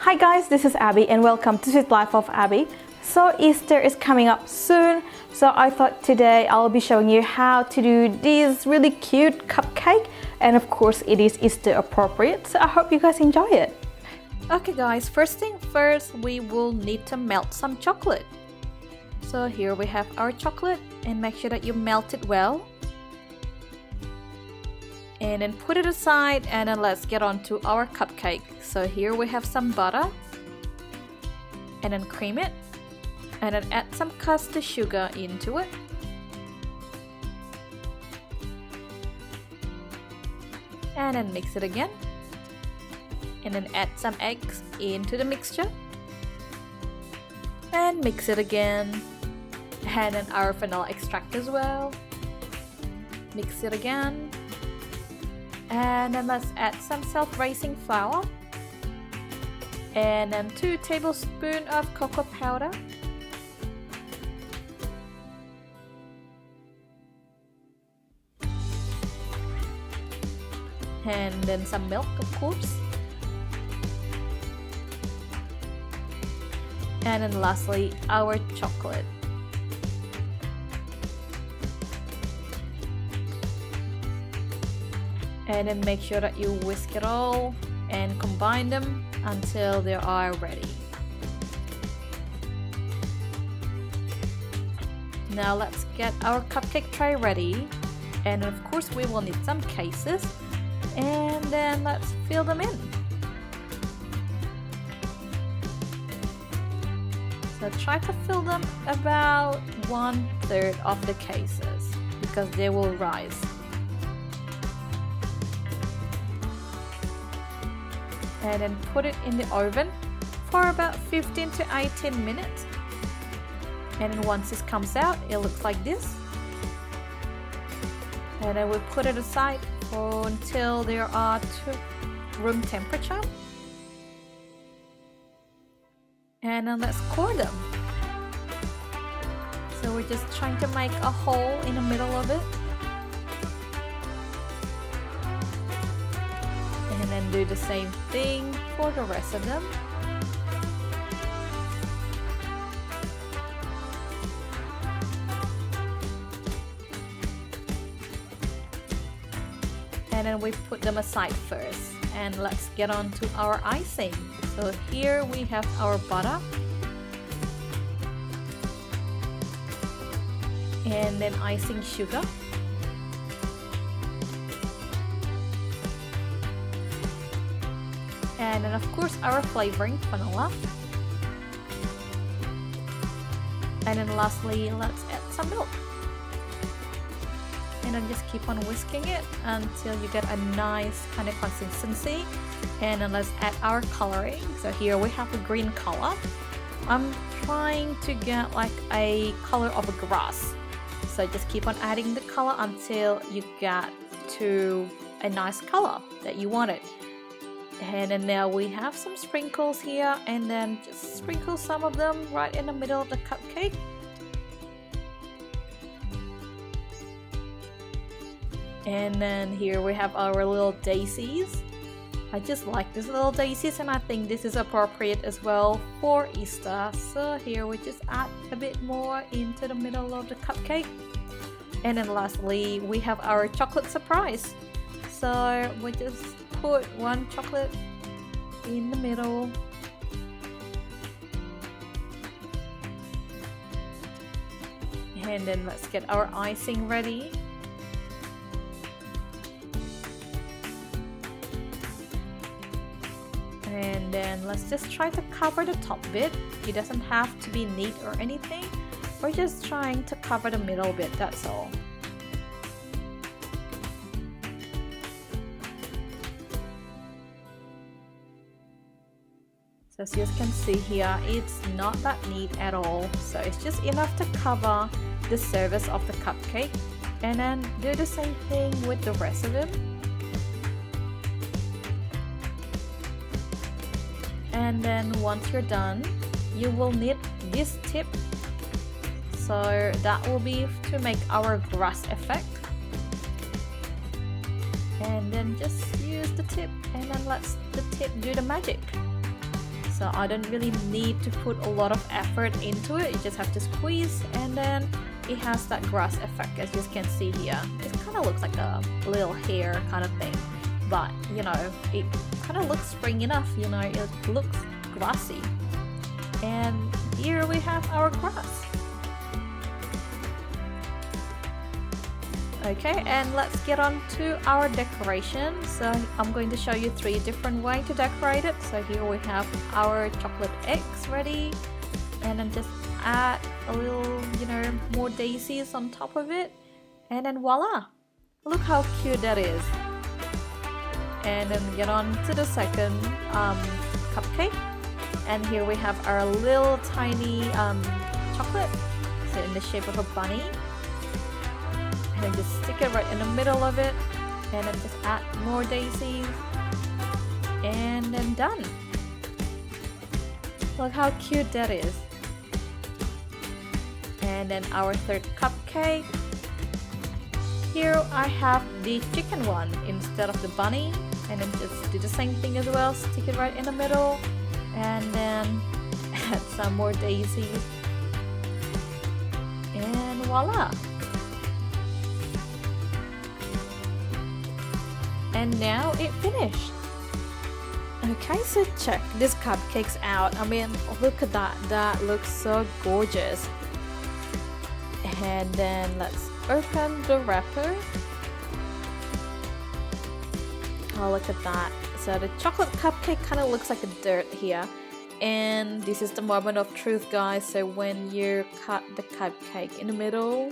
Hi guys, this is Abby and welcome to Sweet Life of Abby. So Easter is coming up soon, so I thought today I'll be showing you how to do this really cute cupcake, and of course it is Easter appropriate, so I hope you guys enjoy it. Okay guys, first thing first, we will need to melt some chocolate. So here we have our chocolate, and make sure that you melt it well. And then put it aside, and then let's get on to our cupcake. So here we have some butter, and then cream it, and then add some custard sugar into it. And then mix it again, and then add some eggs into the mixture, and mix it again, and then our vanilla extract as well. Mix it again. And then let's add some self-raising flour, and then 2 tablespoons of cocoa powder, and then some milk, of course, and then lastly our chocolate. And then make sure that you whisk it all and combine them until they are ready. Now let's get our cupcake tray ready, and of course we will need some cases, and then let's fill them in. So try to fill them about 1/3 of the cases because they will rise. And then put it in the oven for about 15 to 18 minutes. And then once this comes out, it looks like this. And then we put it aside until they are to room temperature. And then let's core them. So we're just trying to make a hole in the middle of it. And then do the same thing for the rest of them. And then we put them aside first, and let's get on to our icing. So here we have our butter, and then icing sugar, and then of course our flavoring vanilla, and then lastly let's add some milk, and then just keep on whisking it until you get a nice kind of consistency. And then let's add our coloring. So here we have a green color. I'm trying to get like a color of a grass, so just keep on adding the color until you get to a nice color that you want it. And then now we have some sprinkles here, and then just sprinkle some of them right in the middle of the cupcake. And then here we have our little daisies. I just like these little daisies, and I think this is appropriate as well for Easter. So here we just add a bit more into the middle of the cupcake. And then lastly we have our chocolate surprise. So we just put 1 chocolate in the middle, and then let's get our icing ready. And then let's just try to cover the top bit. It doesn't have to be neat or anything. We're just trying to cover the middle bit, that's all. So as you can see here, it's not that neat at all. So it's just enough to cover the surface of the cupcake. And then do the same thing with the rest of it. And then once you're done, you will need this tip. So that will be to make our grass effect. And then just use the tip, and then let the tip do the magic. so I don't really need to put a lot of effort into it. You just have to squeeze, and then it has that grass effect, as you can see here. It kind of looks like a little hair kind of thing, but you know, it kind of looks spring enough, you know, it looks grassy. And here we have our grass. Okay, and let's get on to our decoration. So I'm going to show you 3 different ways to decorate it. So here we have our chocolate eggs ready, and then just add a little, you know, more daisies on top of it, and then voila, look how cute that is. And then get on to the second cupcake, and here we have our little tiny chocolate, so in the shape of a bunny. And then just stick it right in the middle of it, and then just add more daisies, and then done. Look how cute that is. And then our third cupcake. Here I have the chicken one instead of the bunny, and then just do the same thing as well. Stick it right in the middle, and then add some more daisies, and voila. And now it finished. Okay, so check these cupcakes out. I mean, look at that. That looks so gorgeous. And then let's open the wrapper. Oh, look at that. So the chocolate cupcake kind of looks like a dirt here. And this is the moment of truth, guys. So when you cut the cupcake in the middle,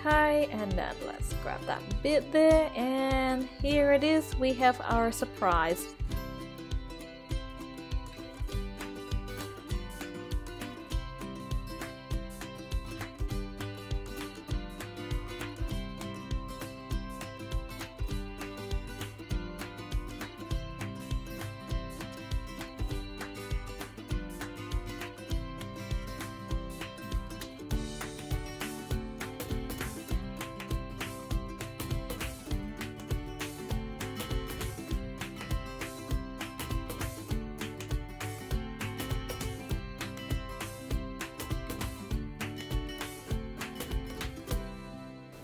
okay, and then let's grab that bit there, and here it is. We have our surprise.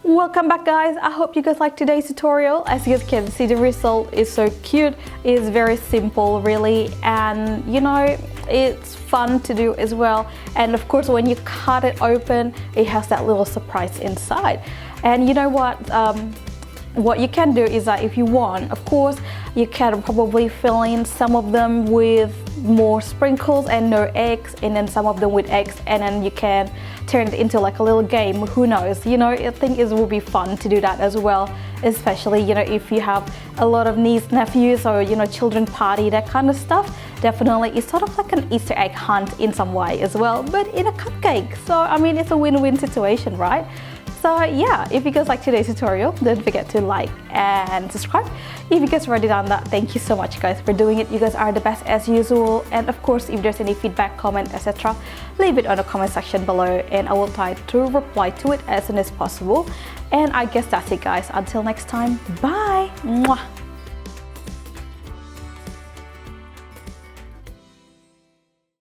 Welcome back, guys. I hope you guys liked today's tutorial. As you guys can see, the result is so cute. It's very simple really, and you know, it's fun to do as well. And of course, when you cut it open, it has that little surprise inside. And you know what you can do is that if you want, of course, you can probably fill in some of them with more sprinkles and no eggs, and then some of them with eggs, and then you can turn it into like a little game. Who knows, you know, I think it will be fun to do that as well, especially, you know, if you have a lot of nieces, nephews, or you know, children party, that kind of stuff. Definitely it's sort of like an Easter egg hunt in some way as well, but in a cupcake. So I mean, it's a win-win situation, right? So yeah, if you guys like today's tutorial, don't forget to like and subscribe. If you guys already done that, thank you so much guys for doing it. You guys are the best as usual. And of course, if there's any feedback, comment, etc., leave it on the comment section below, and I will try to reply to it as soon as possible. And I guess that's it, guys. Until next time, bye. Mwah.